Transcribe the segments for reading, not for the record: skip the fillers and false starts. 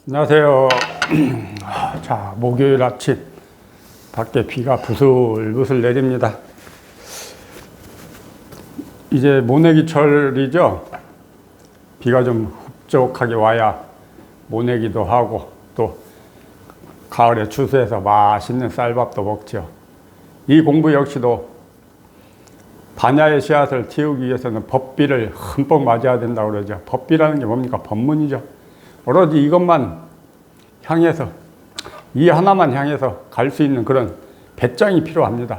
안녕하세요. 자, 목요일 아침 밖에 비가 부슬부슬 내립니다. 이제 모내기철이죠. 비가 좀 흡족하게 와야 모내기도 하고 또 가을에 추수해서 맛있는 쌀밥도 먹죠. 이 공부 역시도 반야의 씨앗을 틔우기 위해서는 법비를 흠뻑 맞아야 된다고 그러죠. 법비라는 게 뭡니까? 법문이죠. 오로지 이것만 향해서, 이 하나만 향해서 갈 수 있는 그런 배짱이 필요합니다.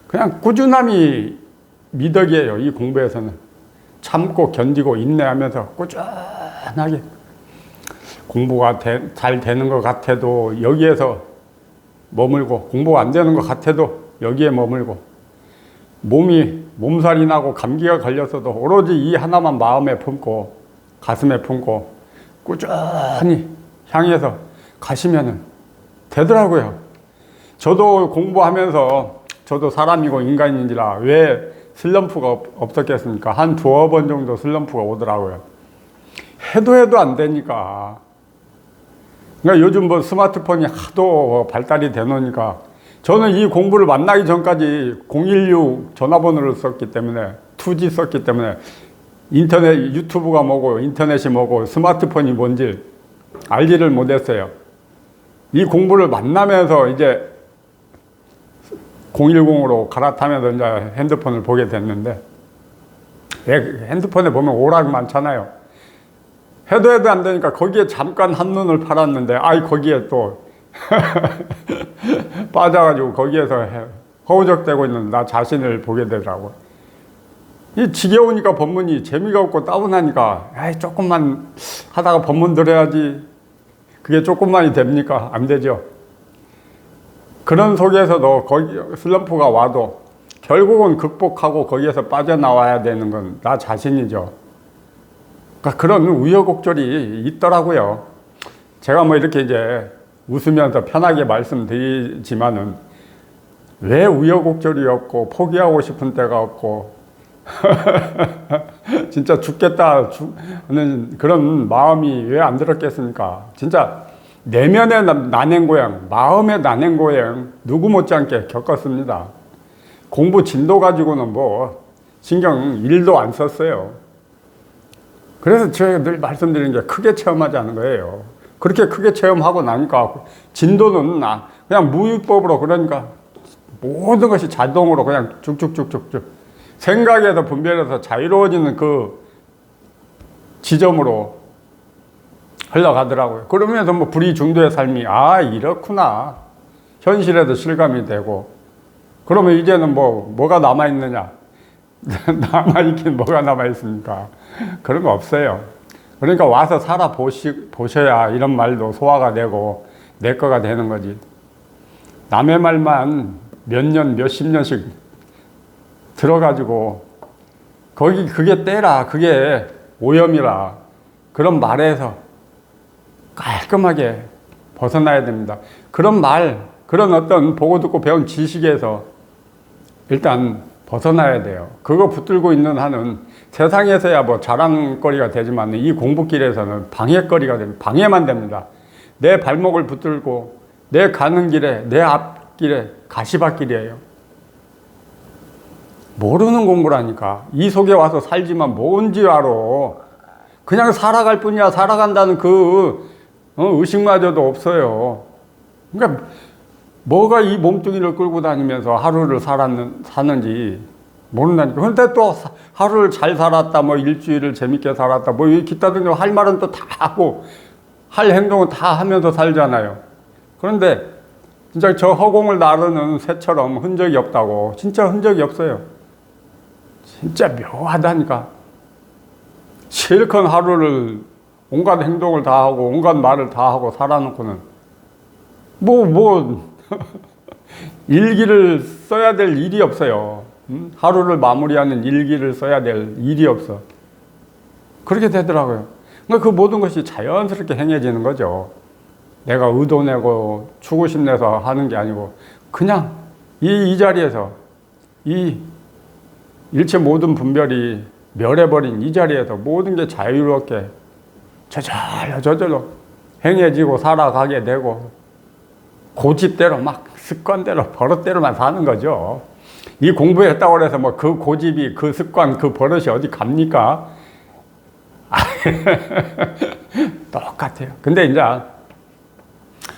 그냥 꾸준함이 미덕이에요. 이 공부에서는 참고 견디고 인내하면서 꾸준하게 공부가 잘 되는 것 같아도 여기에서 머물고, 공부가 안 되는 것 같아도 여기에 머물고, 몸살이 나고 감기가 걸렸어도 오로지 이 하나만 마음에 품고 가슴에 품고 꾸준히 향해서 가시면은 되더라고요. 저도 공부하면서, 저도 사람이고 인간인지라 왜 슬럼프가 없었겠습니까? 한 두어 번 정도 슬럼프가 오더라고요. 해도 안 되니까. 그러니까 요즘 뭐 스마트폰이 하도 발달이 돼 놓으니까, 저는 이 공부를 만나기 전까지 016 전화번호를 썼기 때문에, 2G 썼기 때문에 인터넷, 유튜브가 뭐고 인터넷이 뭐고 스마트폰이 뭔지 알지를 못했어요. 이 공부를 만나면서 이제 010으로 갈아타면서 이제 핸드폰을 보게 됐는데, 핸드폰에 보면 오락 많잖아요. 해도 안 되니까 거기에 잠깐 한눈을 팔았는데, 거기에 또 빠져가지고 거기에서 허우적대고 있는 나 자신을 보게 되더라고요. 이 지겨우니까 법문이 재미가 없고 따분하니까, 조금만 하다가 법문 들어야지. 그게 조금만이 됩니까? 안 되죠. 그런 속에서도 거기 슬럼프가 와도 결국은 극복하고 거기에서 빠져나와야 되는 건 나 자신이죠. 그러니까 그런 우여곡절이 있더라고요. 제가 뭐 이렇게 이제 웃으면서 편하게 말씀드리지만은 왜 우여곡절이 없고 포기하고 싶은 때가 없고 진짜 죽겠다는 그런 마음이 왜 안 들었겠습니까? 진짜 내면의 난행고양, 마음의 난행고양 누구 못지않게 겪었습니다. 공부 진도 가지고는 뭐 신경 1도 안 썼어요. 그래서 제가 늘 말씀드리는 게 크게 체험하지 않은 거예요. 그렇게 크게 체험하고 나니까 진도는 그냥 무위법으로, 그러니까 모든 것이 자동으로 그냥 쭉쭉쭉쭉쭉 생각에서 분별해서 자유로워지는 그 지점으로 흘러가더라고요. 그러면서 뭐 불이중도의 삶이 이렇구나, 현실에도 실감이 되고, 그러면 이제는 뭐가 남아있느냐? 남아있긴 뭐가 남아있습니까? 그런 거 없어요. 그러니까 와서 살아보셔야 이런 말도 소화가 되고 내 거가 되는 거지. 남의 말만 몇 년, 몇십 년씩 들어가지고 그게 때라, 그게 오염이라, 그런 말에서 깔끔하게 벗어나야 됩니다. 그런 말, 그런 어떤 보고 듣고 배운 지식에서 일단 벗어나야 돼요. 그거 붙들고 있는 한은 세상에서야 뭐 자랑거리가 되지만 이 공부길에서는 방해거리가 됩니다. 방해만 됩니다. 내 발목을 붙들고 내 가는 길에, 내 앞길에 가시밭길이에요. 모르는 공부라니까. 이 속에 와서 살지만 뭔지 알아. 그냥 살아갈 뿐이야. 살아간다는 의식마저도 없어요. 그러니까 뭐가 이 몸뚱이를 끌고 다니면서 하루를 사는지 모른다니까. 근데 또 하루를 잘 살았다, 뭐 일주일을 재밌게 살았다, 뭐 기타 등등 할 말은 또 다 하고 할 행동은 다 하면서 살잖아요. 그런데 진짜 저 허공을 나르는 새처럼 흔적이 없다고. 진짜 흔적이 없어요. 진짜 묘하다니까. 실컷 하루를 온갖 행동을 다 하고 온갖 말을 다 하고 살아놓고는 일기를 써야 될 일이 없어요. 하루를 마무리하는 일기를 써야 될 일이 없어. 그렇게 되더라고요. 그러니까 그 모든 것이 자연스럽게 행해지는 거죠. 내가 의도 내고 추구심 내서 하는 게 아니고 그냥 이 자리에서, 이 일체 모든 분별이 멸해버린 이 자리에서 모든 게 자유롭게 저절로 행해지고 살아가게 되고 고집대로 막 습관대로 버릇대로만 사는 거죠. 이 공부했다고 해서 뭐 그 고집이 그 습관 그 버릇이 어디 갑니까? 똑같아요. 근데 이제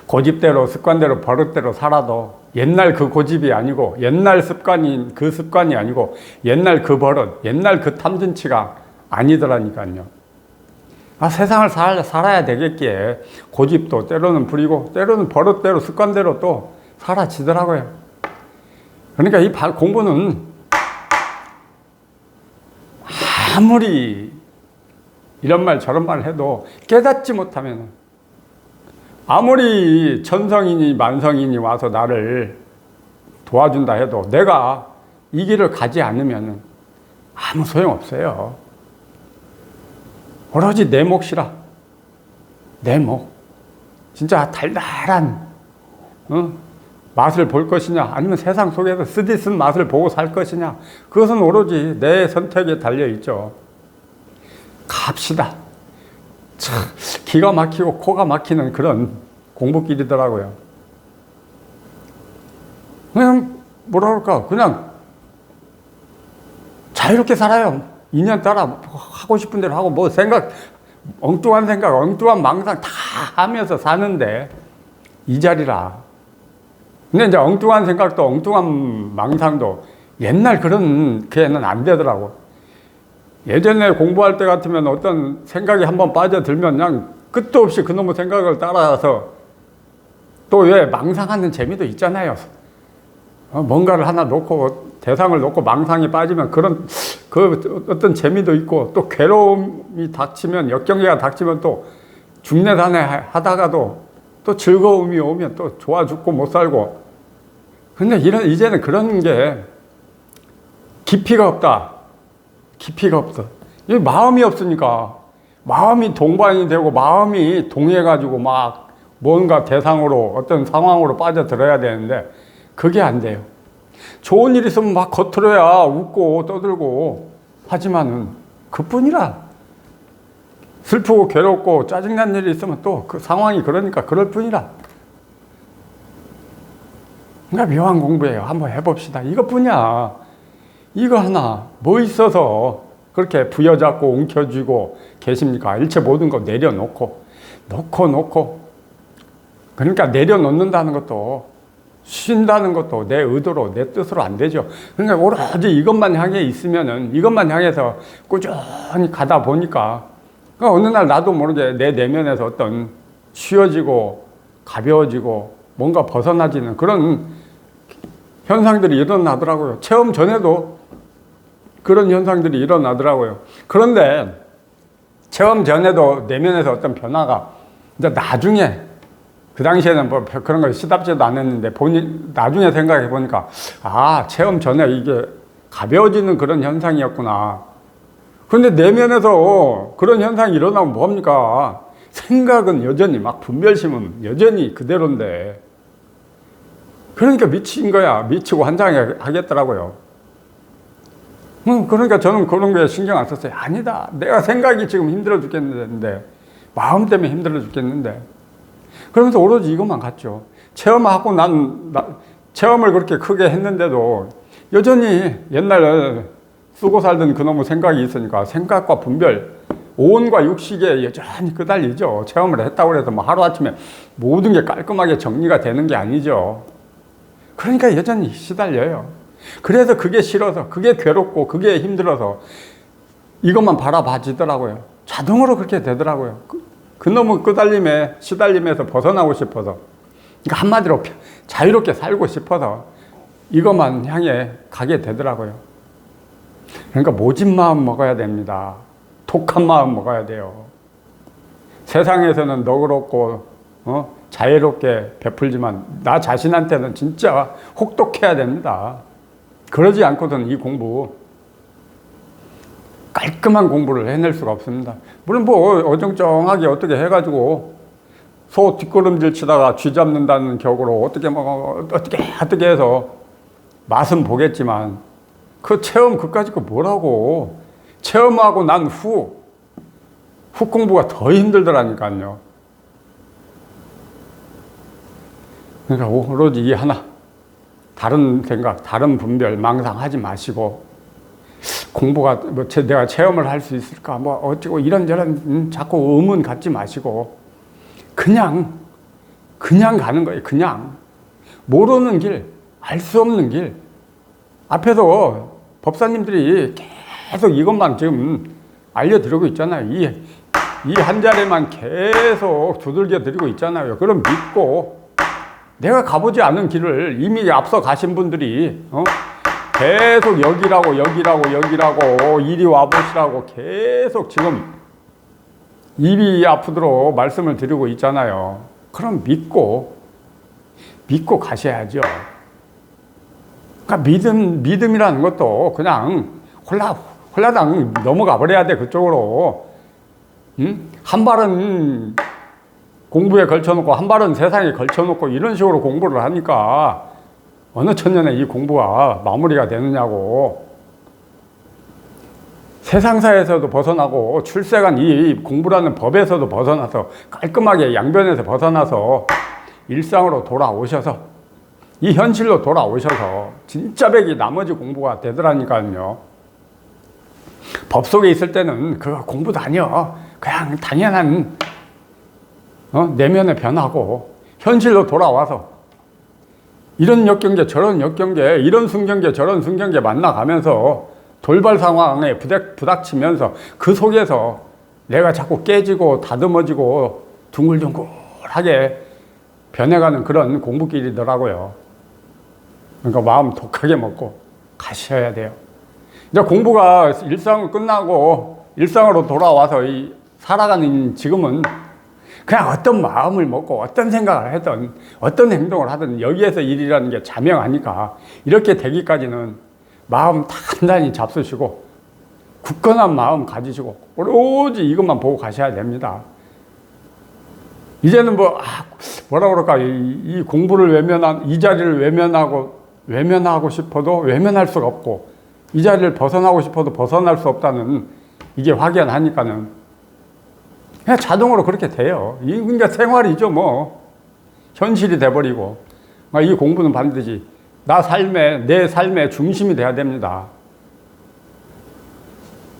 고집대로 습관대로 버릇대로 살아도 옛날 그 고집이 아니고 옛날 습관인 그 습관이 아니고 옛날 그 버릇 옛날 그 탐진치가 아니더라니까요. 세상을 살아야 되겠기에 고집도 때로는 부리고 때로는 버릇대로 습관대로 또 사라지더라고요. 그러니까 이 공부는 아무리 이런 말 저런 말 해도 깨닫지 못하면 아무리 천성이니 만성이니 와서 나를 도와준다 해도 내가 이 길을 가지 않으면 아무 소용없어요. 오로지 내 몫이라. 내 몫. 진짜 달달한 맛을 볼 것이냐 아니면 세상 속에서 쓰디쓴 맛을 보고 살 것이냐 그것은 오로지 내 선택에 달려있죠. 갑시다. 참 기가 막히고 코가 막히는 그런 공부길이더라고요. 그냥 뭐라 그럴까 그냥 자유롭게 살아요. 인연 따라 하고 싶은 대로 하고 뭐 엉뚱한 생각 엉뚱한 망상 다 하면서 사는데 이 자리라. 근데 이제 엉뚱한 생각도 엉뚱한 망상도 옛날 그런 게는 안 되더라고. 예전에 공부할 때 같으면 어떤 생각이 한번 빠져들면 그냥 끝도 없이 그놈의 생각을 따라서 또 왜 망상하는 재미도 있잖아요. 뭔가를 하나 놓고 대상을 놓고 망상에 빠지면 그런 그 어떤 재미도 있고 또 괴로움이 닥치면 역경계가 닥치면 또 중내산에 하다가도 또 즐거움이 오면 또 좋아 죽고 못 살고. 근데 이제는 그런 게 깊이가 없다. 깊이가 없어. 이 마음이 없으니까 마음이 동반이 되고 마음이 동해가지고 막 뭔가 대상으로 어떤 상황으로 빠져들어야 되는데 그게 안 돼요. 좋은 일 있으면 막 겉으로야 웃고 떠들고 하지만은 그뿐이라. 슬프고 괴롭고 짜증난 일이 있으면 또 그 상황이 그러니까 그럴 뿐이라. 그러니까 묘한 공부예요. 한번 해봅시다. 이것뿐이야. 이거 하나 뭐 있어서 그렇게 부여잡고 움켜쥐고 계십니까? 일체 모든 거 내려놓고 놓고 그러니까 내려놓는다는 것도 쉰다는 것도 내 의도로 내 뜻으로 안 되죠. 그러니까 오로지 이것만 향해 있으면은 이것만 향해서 꾸준히 가다 보니까 그러니까 어느 날 나도 모르게 내 내면에서 어떤 쉬워지고 가벼워지고 뭔가 벗어나지는 그런 현상들이 일어나더라고요. 체험 전에도 그런 현상들이 일어나더라고요. 그런데 체험 전에도 내면에서 어떤 변화가 이제 나중에 그 당시에는 뭐 그런 걸 시답지도 않았는데 나중에 생각해 보니까 체험 전에 이게 가벼워지는 그런 현상이었구나. 그런데 내면에서 그런 현상이 일어나면 뭐합니까? 생각은 여전히 막 분별심은 여전히 그대로인데 그러니까 미친 거야. 미치고 환장하겠더라고요. 그러니까 저는 그런 거에 신경 안 썼어요. 아니다. 내가 생각이 지금 힘들어 죽겠는데 마음 때문에 힘들어 죽겠는데 그러면서 오로지 이것만 갔죠. 체험하고 체험을 그렇게 크게 했는데도 여전히 옛날에 쓰고 살던 그놈의 생각이 있으니까 생각과 분별, 오온과 육식에 여전히 끄달리죠. 체험을 했다고 해서 뭐 하루아침에 모든 게 깔끔하게 정리가 되는 게 아니죠. 그러니까 여전히 시달려요. 그래서 그게 싫어서, 그게 괴롭고, 그게 힘들어서 이것만 바라봐지더라고요. 자동으로 그렇게 되더라고요. 그놈의 끄달림에, 시달림에서 벗어나고 싶어서. 그러니까 한마디로 자유롭게 살고 싶어서 이것만 향해 가게 되더라고요. 그러니까 모진 마음 먹어야 됩니다. 독한 마음 먹어야 돼요. 세상에서는 너그럽고, 자유롭게 베풀지만 나 자신한테는 진짜 혹독해야 됩니다. 그러지 않고서는 이 공부 깔끔한 공부를 해낼 수가 없습니다. 물론 뭐 어정쩡하게 어떻게 해가지고 소 뒷걸음질 치다가 쥐 잡는다는 격으로 어떻게 해서 맛은 보겠지만 그 체험 그까짓 거 뭐라고. 체험하고 난 후 공부가 더 힘들더라니까요. 그러니까 오로지 이 하나, 다른 생각, 다른 분별, 망상하지 마시고, 공부가 뭐 내가 체험을 할 수 있을까, 뭐 어쩌고 이런저런 자꾸 의문 갖지 마시고, 그냥 가는 거예요. 그냥 모르는 길, 알 수 없는 길. 앞에서 법사님들이 계속 이것만 지금 알려드리고 있잖아요. 이 한 자리만 계속 두들겨 드리고 있잖아요. 그럼 믿고, 내가 가보지 않은 길을 이미 앞서 가신 분들이 계속 여기라고 이리 와보시라고 계속 지금 입이 아프도록 말씀을 드리고 있잖아요. 그럼 믿고 가셔야죠. 그러니까 믿음이라는 것도 그냥 홀라당 넘어가 버려야 돼, 그쪽으로. 한 발은 공부에 걸쳐놓고 한 발은 세상에 걸쳐놓고 이런 식으로 공부를 하니까 어느 천년에 이 공부가 마무리가 되느냐고. 세상사에서도 벗어나고 출세간 이 공부라는 법에서도 벗어나서 깔끔하게 양변에서 벗어나서 일상으로 돌아오셔서 이 현실로 돌아오셔서 진짜 백이 나머지 공부가 되더라니까요. 법 속에 있을 때는 그거 공부도 아니여. 그냥 당연한 내면의 변화고, 현실로 돌아와서 이런 역경계 저런 역경계, 이런 순경계 저런 순경계 만나가면서 돌발 상황에 부닥치면서 그 속에서 내가 자꾸 깨지고 다듬어지고 둥글둥글하게 변해가는 그런 공부길이더라고요. 그러니까 마음 독하게 먹고 가셔야 돼요. 이제 공부가 일상을 끝나고 일상으로 돌아와서 살아가는 지금은 그냥 어떤 마음을 먹고 어떤 생각을 하든 어떤 행동을 하든 여기에서 일이라는 게 자명하니까 이렇게 되기까지는 마음 단단히 잡수시고 굳건한 마음 가지시고 오로지 이것만 보고 가셔야 됩니다. 이제는 뭐라 그럴까, 이 공부를 이 자리를 외면하고 싶어도 외면할 수가 없고, 이 자리를 벗어나고 싶어도 벗어날 수 없다는 이게 확연하니까는 그냥 자동으로 그렇게 돼요. 그러니까 생활이죠, 뭐. 현실이 돼버리고. 이 공부는 반드시 내 삶의 중심이 돼야 됩니다.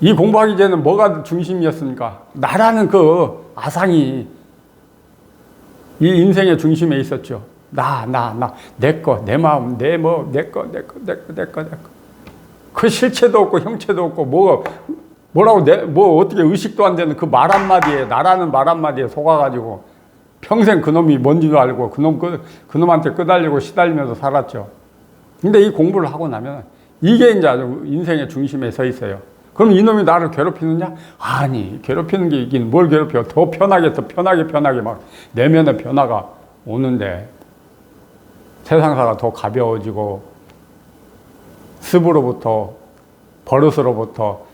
이 공부하기 전에는 뭐가 중심이었습니까? 나라는 그 아상이 이 인생의 중심에 있었죠. 내 거, 내 마음, 내 거. 그 실체도 없고 형체도 없고 어떻게 의식도 안 되는 그 말 한마디에, 나라는 말 한마디에 속아가지고 평생 그놈이 뭔지도 알고 그놈한테 끄달리고 시달리면서 살았죠. 근데 이 공부를 하고 나면 이게 이제 아주 인생의 중심에 서 있어요. 그럼 이놈이 나를 괴롭히느냐? 아니, 괴롭히는 게 있긴 뭘 괴롭혀. 더 편하게 막 내면의 변화가 오는데 세상사가 더 가벼워지고 습으로부터 버릇으로부터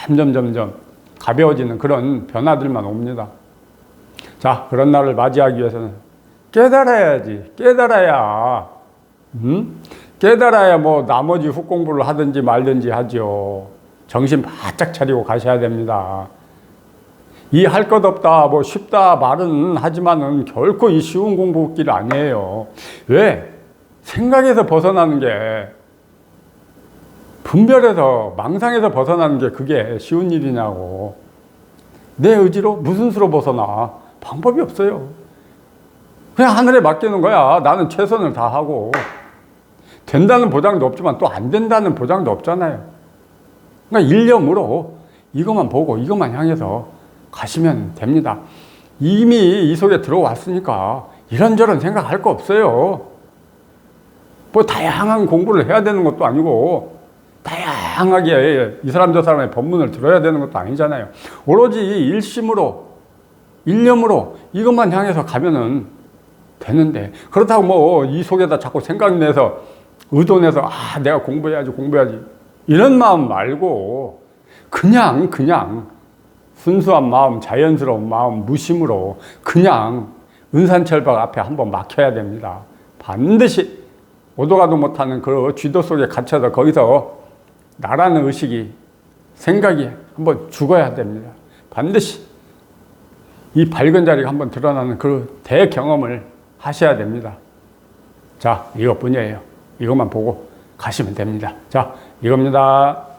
점점 가벼워지는 그런 변화들만 옵니다. 자, 그런 날을 맞이하기 위해서는 깨달아야지. 깨달아야 뭐 나머지 훅공부를 하든지 말든지 하죠. 정신 바짝 차리고 가셔야 됩니다. 이 할 것 없다, 뭐 쉽다 말은 하지만은 결코 이 쉬운 공부길 아니에요. 왜? 생각에서 벗어나는 게, 분별에서, 망상에서 벗어나는 게 그게 쉬운 일이냐고. 내 의지로 무슨 수로 벗어나? 방법이 없어요. 그냥 하늘에 맡기는 거야. 나는 최선을 다하고. 된다는 보장도 없지만 또 안 된다는 보장도 없잖아요. 그러니까 일념으로 이것만 보고 이것만 향해서 가시면 됩니다. 이미 이 속에 들어왔으니까 이런저런 생각할 거 없어요. 뭐 다양한 공부를 해야 되는 것도 아니고 다양하게 이 사람 저 사람의 법문을 들어야 되는 것도 아니잖아요. 오로지 일심으로, 일념으로 이것만 향해서 가면은 되는데, 그렇다고 뭐 이 속에다 자꾸 생각내서 의존해서 내가 공부해야지 이런 마음 말고 그냥 순수한 마음, 자연스러운 마음, 무심으로 그냥 은산철벽 앞에 한번 막혀야 됩니다. 반드시 오도 가도 못하는 그 쥐도 속에 갇혀서 거기서 나라는 의식이, 생각이 한번 죽어야 됩니다. 반드시 이 밝은 자리가 한번 드러나는 그 대경험을 하셔야 됩니다. 자, 이것뿐이에요. 이것만 보고 가시면 됩니다. 자, 이겁니다.